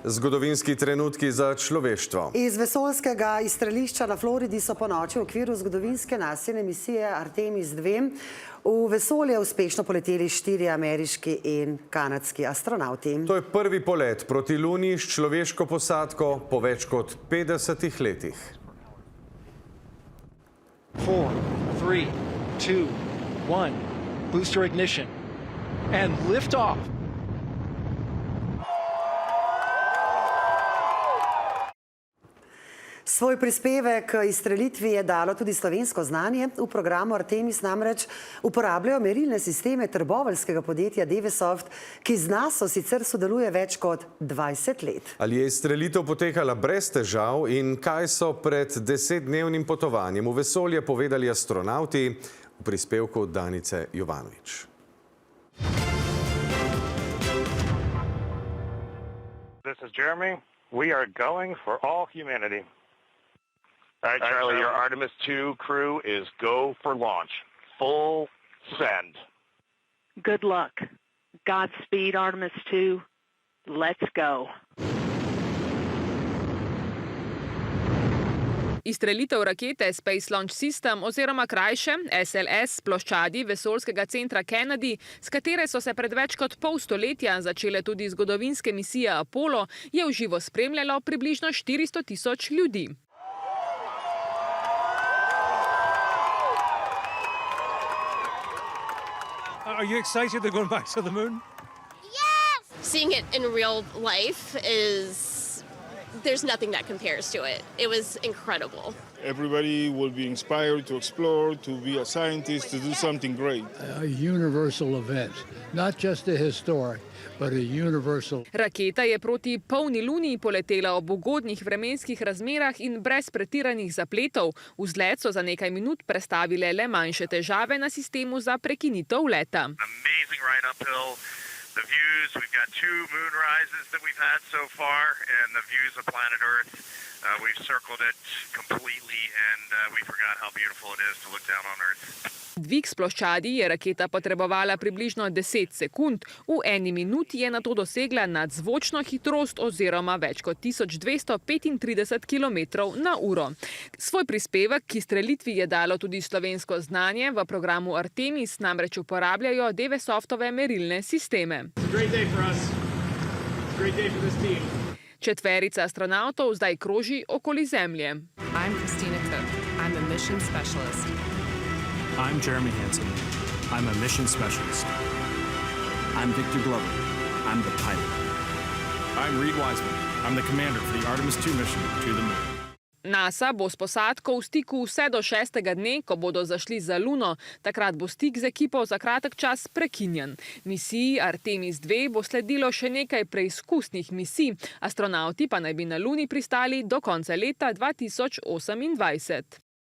Zgodovinski trenutki za človeštvo. Iz vesoljskega izstrelišča na Floridi so ponoči v okviru zgodovinske nasilne misije Artemis II v vesolje uspešno poleteli 4 ameriški in kanadski astronavti. To je prvi polet proti Luni s človeško posadko po več kot 50 letih. 4, 3, 2, 1, booster ignition and lift off. Svoj prispevek k izstrelitvi je dalo tudi slovensko znanje. V programu Artemis namreč uporabljajo merilne sisteme trboveljskega podjetja Devesoft, ki z NASO sicer sodeluje več kot 20 let. Ali je izstrelitev potekala brez težav in kaj so pred 10-dnevnim potovanjem v vesolje povedali astronavti v prispevku Danice Jovanović. This is Jeremy. We are going for all humanity. All right, Charlie, your Artemis II crew is go for launch. Full send. Good luck. Godspeed, Artemis II. Let's go. Izstrelitev rakete Space Launch System oziroma krajše SLS ploščadi vesoljskega centra Kennedy, s katere so se pred več kot pol stoletja začele tudi zgodovinske misije Apollo, je v živo spremljalo približno 400.000 ljudi. Are you excited they're going back to the moon? Yes! Seeing it in real life there's nothing that compares to it. It was incredible. Everybody will be inspired to explore, to be a scientist, to do something great. A universal event, not just a historic, but a universal. Raketa je proti polni Luni poletela ob ugodnih vremenskih razmerah in brez pretiranih zapletov. Vzlet so za nekaj minut prestavile le manjše težave na sistemu za prekinitev leta. Amazing ride uphill. The views, we've got 2 moon rises that we've had so far, and the views of planet Earth, we've circled it completely, and we forgot how beautiful it is to look down on Earth. Dvig s ploščadi je raketa potrebovala približno 10 sekund, v 1 minuti je nato dosegla nadzvočno hitrost oziroma več kot 1235 km/h. Svoj prispevek k izstrelitvi je dalo tudi slovensko znanje. V programu Artemis namreč uporabljajo Devesoftove merilne sisteme. Četverica astronavtov zdaj kroži okoli Zemlje. I'm Christina Cook. I'm a mission specialist. I'm Jeremy Hansen. I'm a mission specialist. I'm Victor Glover. I'm the pilot. I'm Reed Wiseman. I'm the commander for the Artemis II mission to the moon. NASA bo s posadko v stiku vse do 6. dne, ko bodo zašli za Luno. Takrat bo stik z ekipo za kratek čas prekinjen. Misiji Artemis II bo sledilo še nekaj preizkusnih misij. Astronavti pa naj bi na Luni pristali do konca leta 2028.